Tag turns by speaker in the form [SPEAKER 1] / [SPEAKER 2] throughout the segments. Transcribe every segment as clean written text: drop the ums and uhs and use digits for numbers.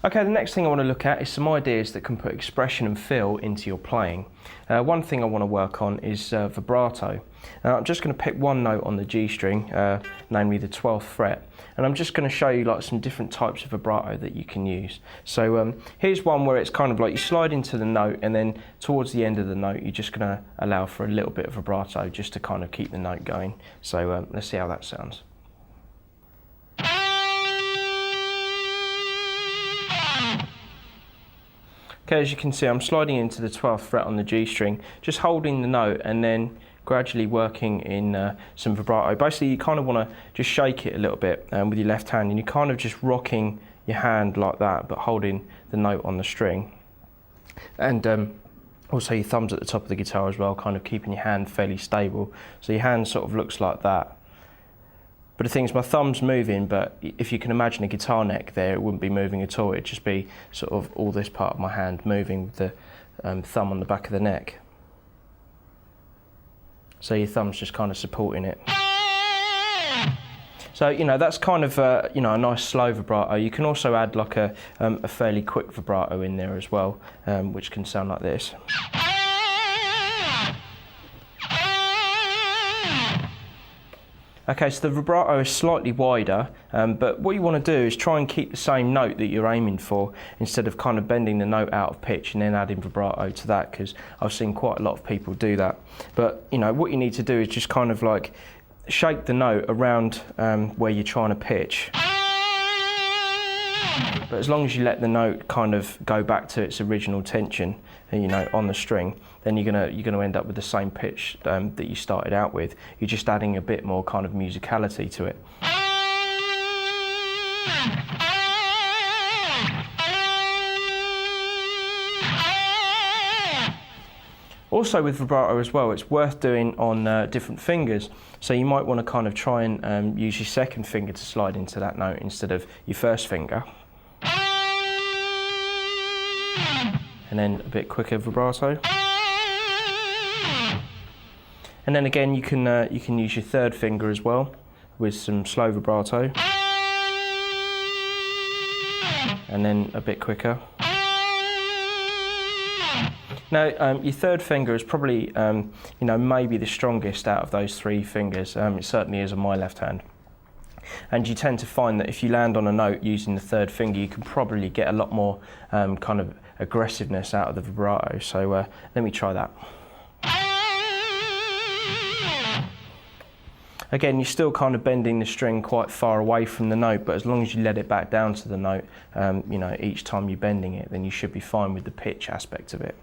[SPEAKER 1] Okay, the next thing I want to look at is some ideas that can put expression and feel into your playing. One thing I want to work on is vibrato. I'm just going to pick one note on the G string, namely the 12th fret, and I'm just going to show you like some different types of vibrato that you can use. So here's one where it's kind of like you slide into the note, and then towards the end of the note you're just going to allow for a little bit of vibrato just to kind of keep the note going. So let's see how that sounds. Okay, as you can see, I'm sliding into the 12th fret on the G string, just holding the note and then gradually working in some vibrato. Basically, you kind of want to just shake it a little bit with your left hand, and you're kind of just rocking your hand like that, but holding the note on the string. And also your thumbs at the top of the guitar as well, kind of keeping your hand fairly stable. So your hand sort of looks like that. But the thing is, my thumb's moving, but if you can imagine a guitar neck there, it wouldn't be moving at all. It'd just be sort of all this part of my hand moving with the thumb on the back of the neck. So your thumb's just kind of supporting it. So, you know, that's kind of, you know, a nice slow vibrato. You can also add like a fairly quick vibrato in there as well, which can sound like this. Okay, so the vibrato is slightly wider, but what you want to do is try and keep the same note that you're aiming for, instead of kind of bending the note out of pitch and then adding vibrato to that, because I've seen quite a lot of people do that. But, you know, what you need to do is just kind of like shake the note around where you're trying to pitch. But as long as you let the note kind of go back to its original tension, you know, on the string, then you're gonna end up with the same pitch that you started out with. You're just adding a bit more kind of musicality to it. Also with vibrato as well, it's worth doing on different fingers. So you might want to kind of try and use your second finger to slide into that note instead of your first finger. And then a bit quicker vibrato. And then again, you can use your third finger as well with some slow vibrato. And then a bit quicker. Now, your third finger is probably, you know, maybe the strongest out of those three fingers. It certainly is on my left hand. And you tend to find that if you land on a note using the third finger, you can probably get a lot more kind of aggressiveness out of the vibrato. So let me try that. Again, you're still kind of bending the string quite far away from the note, but as long as you let it back down to the note, you know, each time you're bending it, then you should be fine with the pitch aspect of it.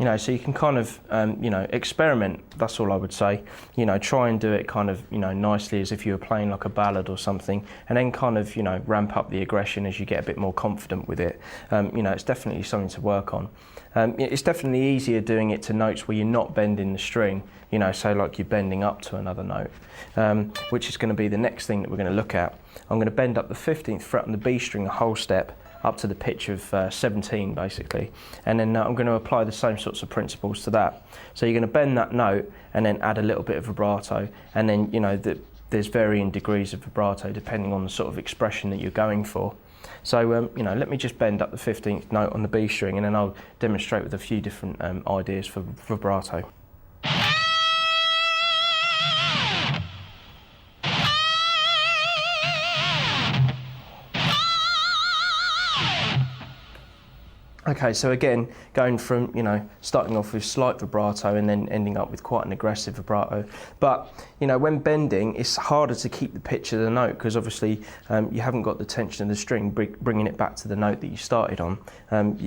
[SPEAKER 1] You know, so you can kind of, you know, experiment, that's all I would say. You know, try and do it kind of, you know, nicely as if you were playing like a ballad or something, and then kind of, you know, ramp up the aggression as you get a bit more confident with it. You know, it's definitely something to work on. It's definitely easier doing it to notes where you're not bending the string, you know, so like you're bending up to another note, which is going to be the next thing that we're going to look at. I'm going to bend up the 15th fret on the B string a whole step, up to the pitch of 17 basically, and then I'm going to apply the same sorts of principles to that. So you're going to bend that note and then add a little bit of vibrato, and then, you know, there's varying degrees of vibrato depending on the sort of expression that you're going for. So you know, let me just bend up the 15th note on the B string, and then I'll demonstrate with a few different ideas for vibrato. Okay, so again, going from, you know, starting off with slight vibrato and then ending up with quite an aggressive vibrato. But, you know, when bending, it's harder to keep the pitch of the note because obviously you haven't got the tension of the string bringing it back to the note that you started on.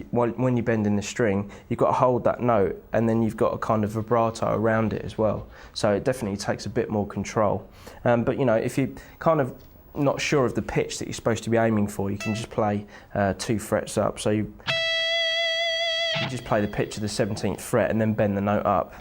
[SPEAKER 1] When you're bending the string, you've got to hold that note, and then you've got a kind of vibrato around it as well. So it definitely takes a bit more control. But, you know, if you kind of not sure of the pitch that you're supposed to be aiming for, you can just play 2 frets up. So you just play the pitch of the 17th fret and then bend the note up.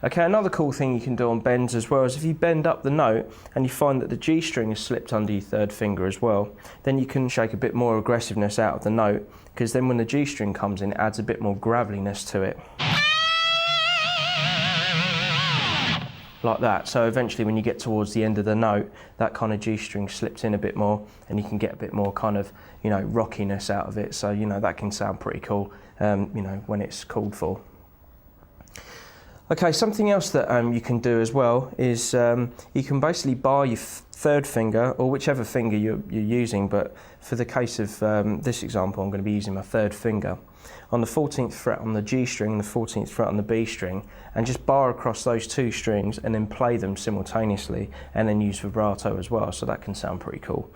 [SPEAKER 1] Okay, another cool thing you can do on bends as well is if you bend up the note and you find that the G string has slipped under your third finger as well, then you can shake a bit more aggressiveness out of the note, because then when the G string comes in, it adds a bit more graveliness to it. Like that. So eventually when you get towards the end of the note, that kind of G string slips in a bit more and you can get a bit more kind of, rockiness out of it. So, that can sound pretty cool, when it's called for. Okay, something else that you can do as well is you can basically bar your third finger, or whichever finger you're using, but for the case of this example, I'm going to be using my third finger, on the 14th fret on the G string and the 14th fret on the B string, and just bar across those two strings and then play them simultaneously, and then use vibrato as well, so that can sound pretty cool.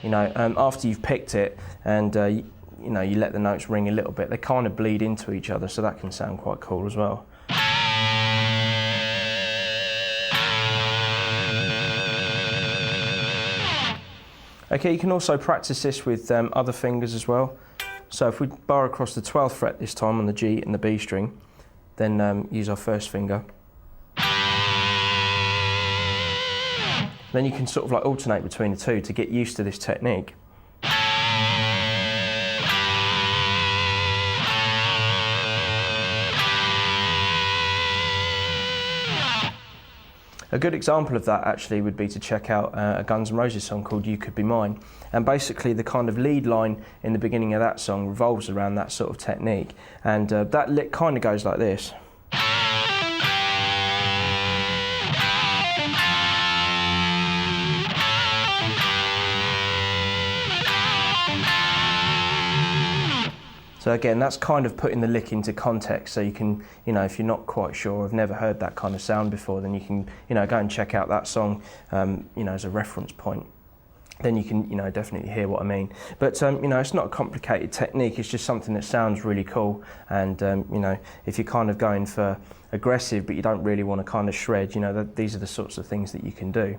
[SPEAKER 1] After you've picked it and you let the notes ring a little bit, they kind of bleed into each other, so that can sound quite cool as well. Okay, you can also practice this with other fingers as well. So if we bar across the 12th fret this time on the G and the B string, then use our first finger. Then you can sort of alternate between the two to get used to this technique. A good example of that actually would be to check out a Guns N' Roses song called You Could Be Mine, and basically the kind of lead line in the beginning of that song revolves around that sort of technique, and that lick kind of goes like this. So again, that's kind of putting the lick into context, so you can, if you're not quite sure, I've never heard that kind of sound before, then you can, go and check out that song, as a reference point. Then you can, definitely hear what I mean. But, it's not a complicated technique, it's just something that sounds really cool. And, if you're kind of going for aggressive, but you don't really want to kind of shred, these are the sorts of things that you can do.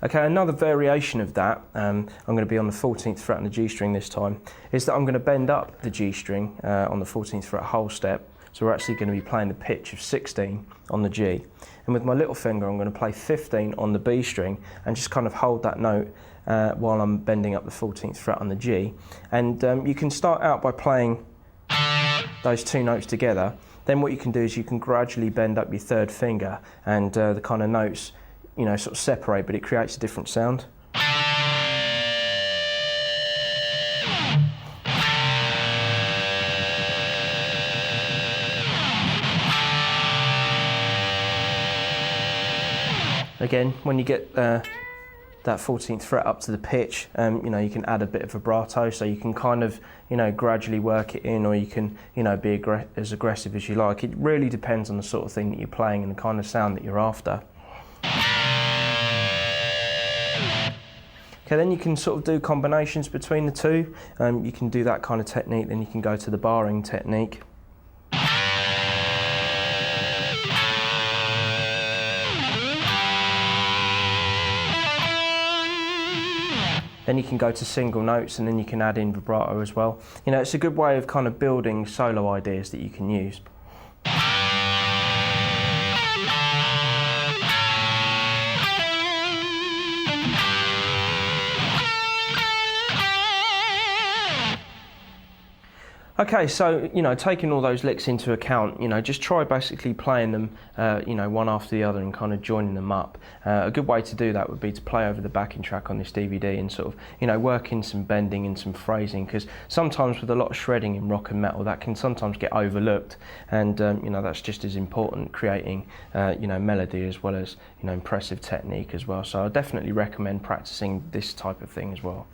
[SPEAKER 1] Okay, another variation of that, I'm going to be on the 14th fret on the G string this time, is that I'm going to bend up the G string on the 14th fret whole step. So we're actually going to be playing the pitch of 16 on the G. And with my little finger, I'm going to play 15 on the B string and just kind of hold that note while I'm bending up the 14th fret on the G. And you can start out by playing those two notes together. Then what you can do is you can gradually bend up your third finger, and the kind of notes sort of separate, but it creates a different sound. Again, when you get that 14th fret up to the pitch, you can add a bit of vibrato, so you can kind of, gradually work it in, or you can, be as aggressive as you like. It really depends on the sort of thing that you're playing and the kind of sound that you're after. Okay, then you can sort of do combinations between the two. You can do that kind of technique, then you can go to the barring technique. Then you can go to single notes, and then you can add in vibrato as well. It's a good way of kind of building solo ideas that you can use. Okay, so, taking all those licks into account, just try basically playing them, one after the other and kind of joining them up. A good way to do that would be to play over the backing track on this DVD and sort of, work in some bending and some phrasing, because sometimes with a lot of shredding in rock and metal, that can sometimes get overlooked, and, that's just as important, creating, melody as well as, impressive technique as well. So I definitely recommend practicing this type of thing as well.